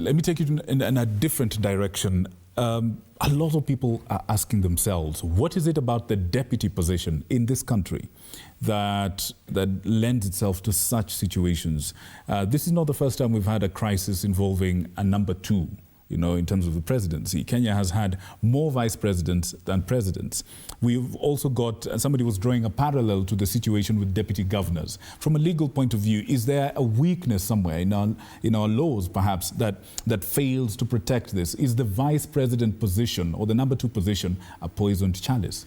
Let me take you in a different direction. A lot of people are asking themselves, what is it about the deputy position in this country that lends itself to such situations? This is not the first time we've had a crisis involving a number two, in terms of the presidency. Kenya has had more vice presidents than presidents. We've also got, somebody was drawing a parallel to the situation with deputy governors. From a legal point of view, is there a weakness somewhere in our laws, perhaps, that fails to protect this? Is the vice president position or the number two position a poisoned chalice?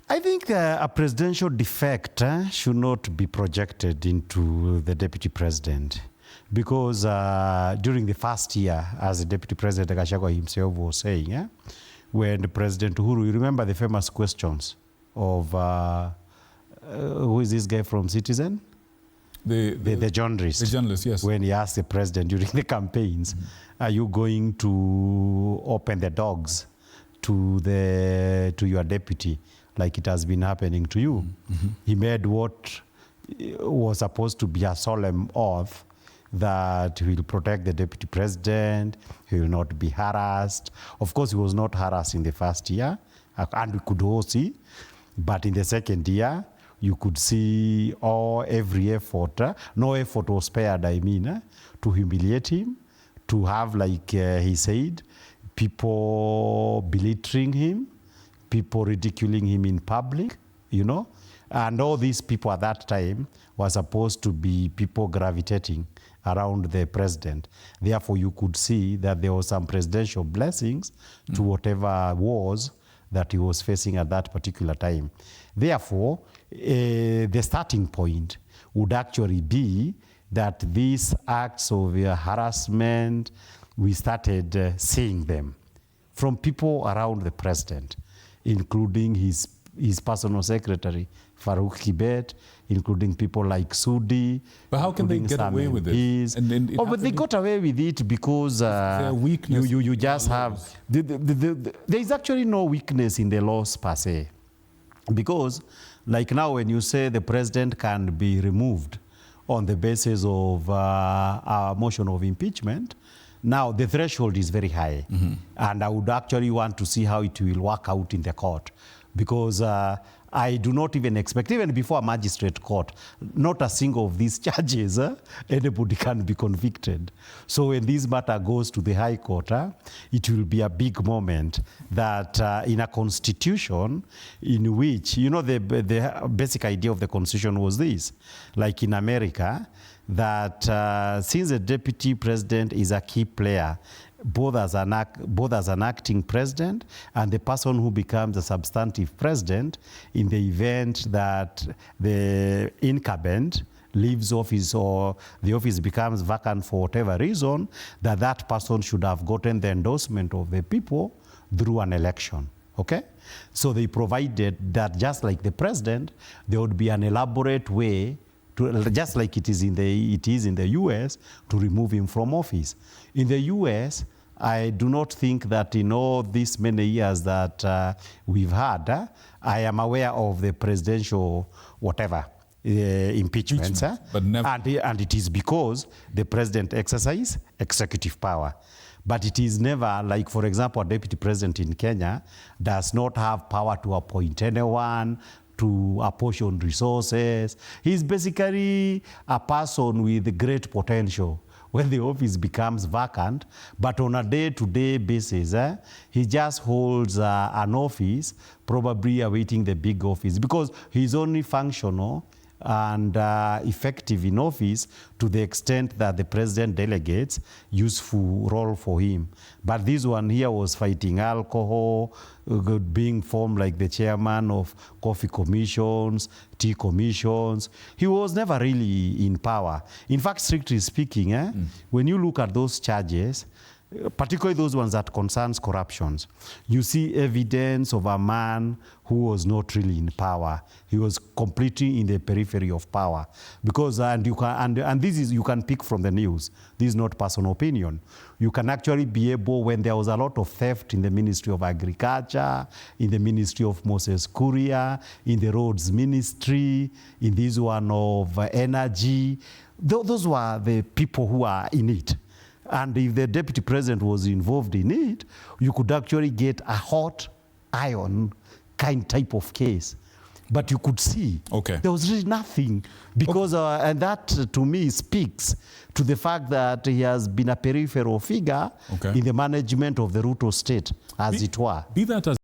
I think a presidential defect should not be projected into the deputy president. Because during the first year, as the Deputy President Gachagua himself was saying, when the President Uhuru, you remember the famous questions of, who is this guy from Citizen? The journalist. The journalist, yes. When he asked the President during the campaigns, are you going to open the dogs to your deputy, like it has been happening to you? He made what was supposed to be a solemn oath that he will protect the deputy president, he will not be harassed. Of course, he was not harassed in the first year, and we could all see, but in the second year, you could see every effort, no effort was spared, to humiliate him, to have, like he said, people belittling him, people ridiculing him in public, and all these people at that time were supposed to be people gravitating around the president. Therefore, you could see that there was some presidential blessings to whatever wars that he was facing at that particular time. Therefore, the starting point would actually be that these acts of harassment, we started seeing them from people around the president, including his personal secretary, Farouk Kibet, including people like Sudi. But how can they get away with it? But they got away with it because you just have... there is actually no weakness in the laws per se. Because, like now, when you say the president can be removed on the basis of a motion of impeachment, now the threshold is very high. And I would actually want to see how it will work out in the court. Because I do not even expect, even before a magistrate court, not a single of these charges, anybody can be convicted. So when this matter goes to the High Court, it will be a big moment that in a constitution in which, the basic idea of the constitution was this, like in America, that since the deputy president is a key player, both as an acting president and the person who becomes a substantive president in the event that the incumbent leaves office or the office becomes vacant for whatever reason, that person should have gotten the endorsement of the people through an election. Okay? So they provided that just like the president, there would be an elaborate way just like it is in the US, to remove him from office. In the US, I do not think that in all these many years that we've had, I am aware of the presidential whatever impeachments. But never. And it is because the president exercises executive power. But it is never, like, for example, a deputy president in Kenya does not have power to appoint anyone, to apportion resources. He's basically a person with great potential when the office becomes vacant, but on a day-to-day basis, he just holds an office, probably awaiting the big office, because he's only functional and effective in office to the extent that the president delegates useful role for him. But this one here was fighting alcohol, being formed like the chairman of coffee commissions, tea commissions. He was never really in power. In fact, strictly speaking, when you look at those charges, particularly those ones that concerns corruptions, you see evidence of a man who was not really in power. He was completely in the periphery of power. Because, and this is, you can pick from the news. This is not personal opinion. You can actually be able, when there was a lot of theft in the Ministry of Agriculture, in the Ministry of Moses Kuria, in the Roads Ministry, in this one of Energy, those were the people who are in it. And if the deputy president was involved in it, you could actually get a hot iron kind type of case. But you could see there was really nothing, because and that to me speaks to the fact that he has been a peripheral figure in the management of the Ruto state, as it were. Be that as